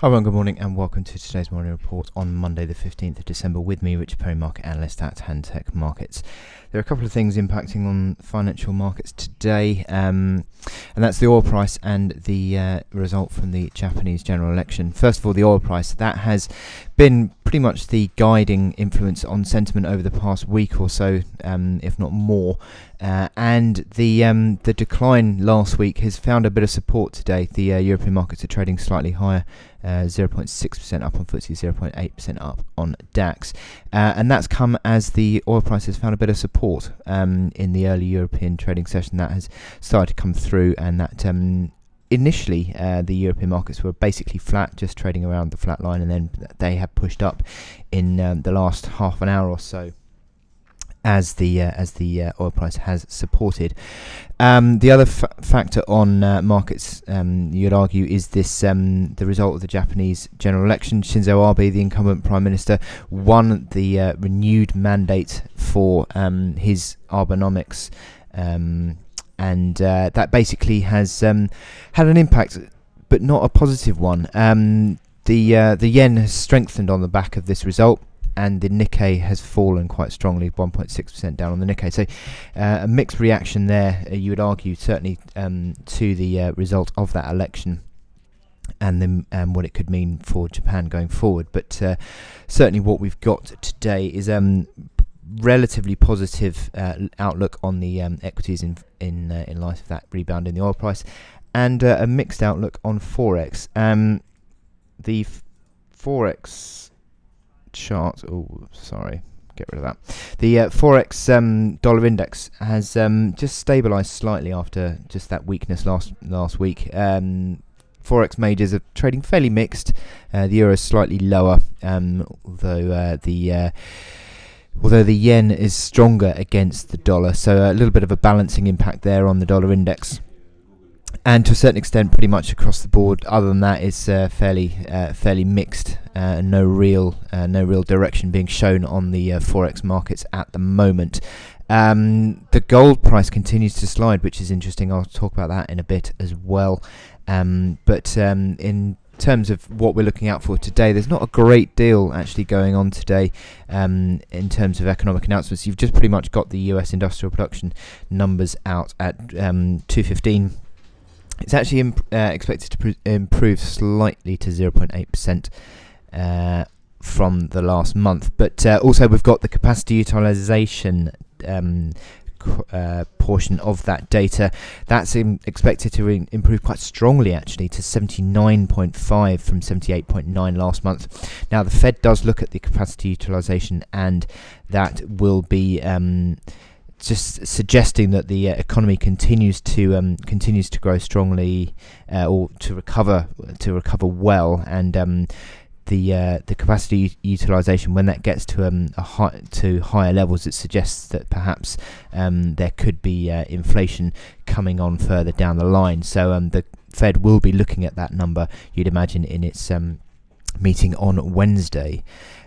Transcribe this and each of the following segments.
Hi everyone, good morning and welcome to today's morning report on Monday the 15th of December with me, Richard Perry, market analyst at Handtech Markets. There are a couple of things impacting on financial markets today, and that's the oil price and the result from the Japanese general election. First of all, the oil price, that has been pretty much the guiding influence on sentiment over the past week or so, if not more. And the decline last week has found a bit of support today. The European markets are trading slightly higher, 0.6% up on FTSE, 0.8% up on DAX, and that's come as the oil price has found a bit of support in the early European trading session. That has started to come through, and that initially the European markets were basically flat, just trading around the flat line, and then they have pushed up in the last half an hour or so as the oil price has supported. The other factor on markets, you'd argue, is this the result of the Japanese general election. Shinzo Abe, the incumbent prime minister, won the renewed mandate for his Abenomics, and that basically has had an impact, but not a positive one. The yen has strengthened on the back of this result, and the Nikkei has fallen quite strongly, 1.6% down on the Nikkei. So a mixed reaction there, you would argue, certainly to the result of that election and what it could mean for Japan going forward. But certainly what we've got today is relatively positive outlook on the equities in light of that rebound in the oil price, and a mixed outlook on Forex. The Forex chart, get rid of that. The Forex dollar index has just stabilized slightly after just that weakness last week. Forex majors are trading fairly mixed. The euro is slightly lower, although the yen is stronger against the dollar, so a little bit of a balancing impact there on the dollar index. And to a certain extent, pretty much across the board, other than that, is fairly mixed. No real direction being shown on the Forex markets at the moment. The gold price continues to slide, which is interesting. I'll talk about that in a bit as well. But in terms of what we're looking out for today, there's not a great deal actually going on today in terms of economic announcements. You've just pretty much got the US industrial production numbers out at 2:15. It's actually expected to improve slightly to 0.8% from the last month. But also we've got the capacity utilization portion of that data. That's expected to improve quite strongly, actually, to 79.5 from 78.9 last month. Now, the Fed does look at the capacity utilization, and that will be just suggesting that the economy continues to grow strongly, or to recover well, and the capacity utilization, when that gets to higher levels, it suggests that perhaps there could be inflation coming on further down the line. So the Fed will be looking at that number, you'd imagine, in its meeting on Wednesday.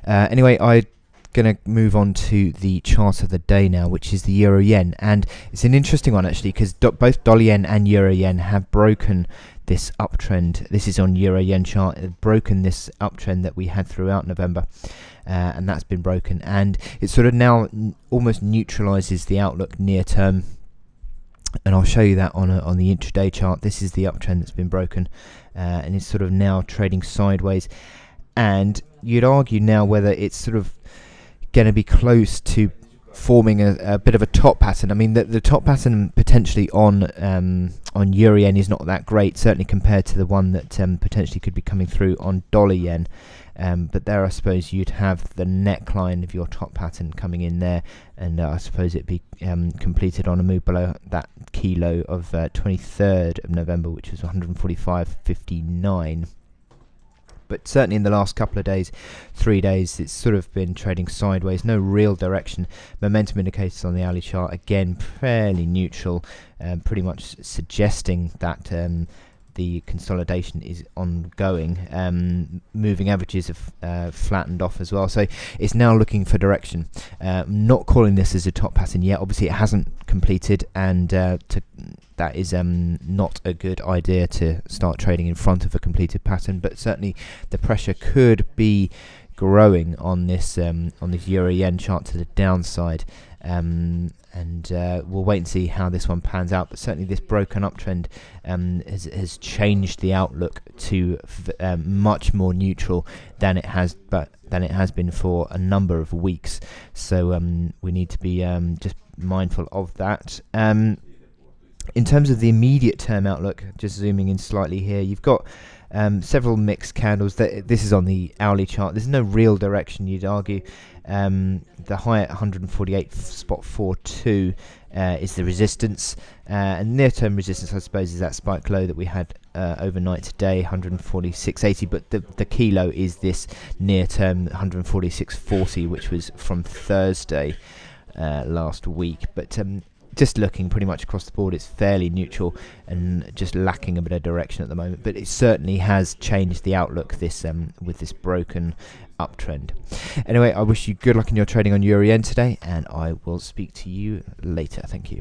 Anyway, I'm going to move on to the chart of the day now, which is the euro yen, and it's an interesting one actually, because both dollar yen and euro yen have broken this uptrend. This is on euro yen chart. It's broken this uptrend that we had throughout November, and that's been broken, and it sort of now almost neutralizes the outlook near term, and I'll show you that on the intraday chart. This is the uptrend that's been broken, and it's sort of now trading sideways, and you'd argue now whether it's sort of going to be close to forming a bit of a top pattern. I mean, the top pattern potentially on euro yen is not that great, certainly compared to the one that potentially could be coming through on dollar yen. But there, I suppose you'd have the neckline of your top pattern coming in there, and I suppose it'd be completed on a move below that key low of 23rd of November, which was 145.59. But certainly in the last couple of days, 3 days, it's sort of been trading sideways, no real direction. Momentum indicators on the hourly chart, again, fairly neutral, pretty much suggesting that the consolidation is ongoing. Moving averages have flattened off as well, so it's now looking for direction. I'm not calling this as a top pattern yet. Obviously, it hasn't completed, and that is not a good idea to start trading in front of a completed pattern. But certainly, the pressure could be growing on this euro yen chart to the downside, and we'll wait and see how this one pans out. But certainly this broken uptrend has changed the outlook to much more neutral than it has been for a number of weeks. So we need to be just mindful of that. In terms of the immediate term outlook, just zooming in slightly here, you've got several mixed candles. This is on the hourly chart. There's no real direction, you'd argue. The high at 148.42 is the resistance, and near-term resistance, I suppose, is that spike low that we had overnight today, 146.80. But the key low is this near-term 146.40, which was from Thursday last week. But just looking pretty much across the board, it's fairly neutral and just lacking a bit of direction at the moment. But it certainly has changed the outlook with this broken uptrend. Anyway, I wish you good luck in your trading on euro yen today, and I will speak to you later. Thank you.